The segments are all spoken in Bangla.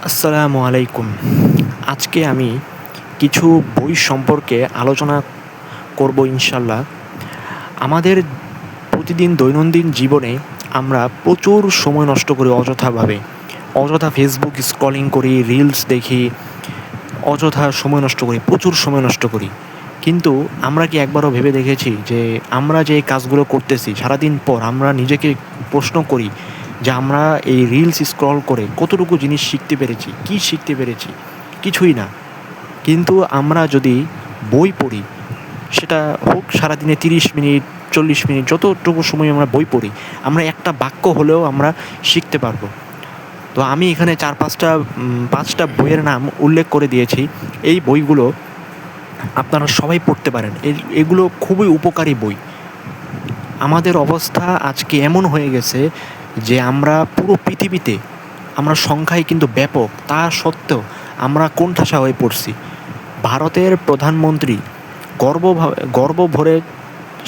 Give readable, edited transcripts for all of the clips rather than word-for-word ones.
আসসালামু আলাইকুম। আজকে আমি কিছু বই সম্পর্কে আলোচনা করব ইনশাআল্লাহ। আমাদের প্রতিদিন দৈনন্দিন জীবনে আমরা প্রচুর সময় নষ্ট করি অযথাভাবে। অযথা ফেসবুক স্ক্রলিং করি, রিলস দেখি, অযথা সময় নষ্ট করি, প্রচুর সময় নষ্ট করি। কিন্তু আমরা কি একবারও ভেবে দেখেছি যে আমরা যে কাজগুলো করতেছি সারাদিন পর আমরা নিজেকে প্রশ্ন করি যে আমরা এই রিলস স্ক্রল করে কতটুকু জিনিস শিখতে পেরেছি? কি শিখতে পেরেছি? কিছুই না। কিন্তু আমরা যদি বই পড়ি, সেটা হোক সারাদিনে ৩০ মিনিট, ৪০ মিনিট যতটুকু সময় আমরা বই পড়ি, আমরা একটা বাক্য হলেও আমরা শিখতে পারবো। তো আমি এখানে ৫টা বইয়ের নাম উল্লেখ করে দিয়েছি। এই বইগুলো আপনারা সবাই পড়তে পারেন। এগুলো খুবই উপকারী বই। আমাদের অবস্থা আজকে এমন হয়ে গেছে যে আমরা পুরো পৃথিবীতে আমরা সংখ্যায় কিন্তু ব্যাপক। তা সত্ত্বেও আমরা কোণঠাসা হয়ে পড়ছি। ভারতের প্রধানমন্ত্রী গর্ব ভরে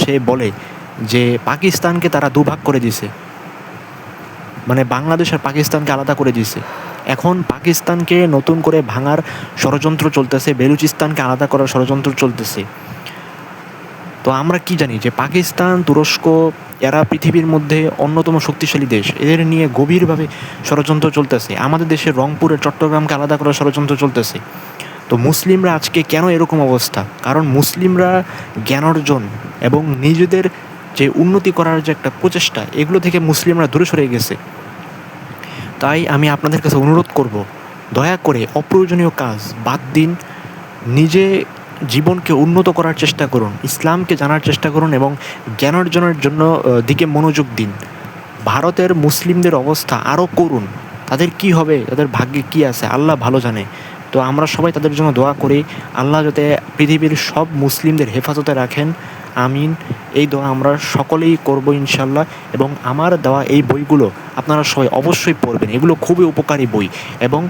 সে বলে যে পাকিস্তানকে তারা দুভাগ করে দিছে। মানে বাংলাদেশ আর পাকিস্তানকে আলাদা করে দিছে। এখন পাকিস্তানকে নতুন করে ভাঙার ষড়যন্ত্র চলতেছে, বেলুচিস্তানকে আলাদা করার ষড়যন্ত্র চলতেছে। তো আমরা কি জানি যে পাকিস্তান, তুরস্ক এরা পৃথিবীর মধ্যে অন্যতম শক্তিশালী দেশ। এদের নিয়ে গভীরভাবে ষড়যন্ত্র চলতেছে। আমাদের দেশের রংপুরের চট্টগ্রামকে আলাদা করার ষড়যন্ত্র চলতেছে। তো মুসলিমরা আজকে কেন এরকম অবস্থা? কারণ মুসলিমরা জ্ঞান অর্জন এবং নিজেদের যে উন্নতি করার যে একটা প্রচেষ্টা, এগুলো থেকে মুসলিমরা দূরে সরে গেছে। তাই আমি আপনাদের কাছে অনুরোধ করব, দয়া করে অপ্রয়োজনীয় কাজ বাদ দিন। নিজে জীবনকে উন্নত করার চেষ্টা করুন, ইসলামকে জানার চেষ্টা করুন এবং জ্ঞান অর্জনের জন্য দিকে মনোযোগ দিন। ভারতের মুসলিমদের অবস্থা আরও করুণ। তাদের কি হবে, তাদের ভাগ্যে কি আছে আল্লাহ ভালো জানে। তো আমরা সবাই তাদের জন্য দোয়া করি, আল্লাহ যাতে পৃথিবীর সব মুসলিমদের হেফাজতে রাখেন। আমিন। এই দোয়া আমরা সকলেই করব ইনশাল্লাহ। এবং আমার দেওয়া এই বইগুলো আপনারা সবাই অবশ্যই পড়বেন। এগুলো খুবই উপকারী বই। এবং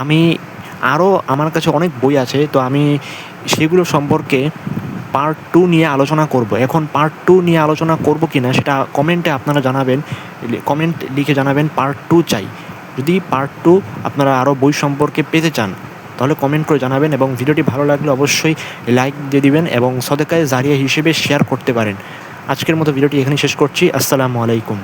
আমি আমার কাছে অনেক বই আছে, তো আমি সেগুলো সম্পর্কে পার্ট 2 নিয়ে আলোচনা করব। এখন পার্ট 2 নিয়ে আলোচনা করব কিনা সেটা কমেন্টে আপনারা জানাবেন। কমেন্ট লিখে জানাবেন পার্ট 2 চাই। যদি পার্ট 2 আপনারা আরও বই সম্পর্কে পেতে চান তাহলে কমেন্ট করে জানাবেন এবং ভিডিওটি ভালো লাগলে অবশ্যই লাইক দিয়ে দিবেন এবং সদকায়ে জারিয়া হিসেবে শেয়ার করতে পারেন। আজকের মতো ভিডিওটি এখানেই শেষ করছি। আসসালামু আলাইকুম।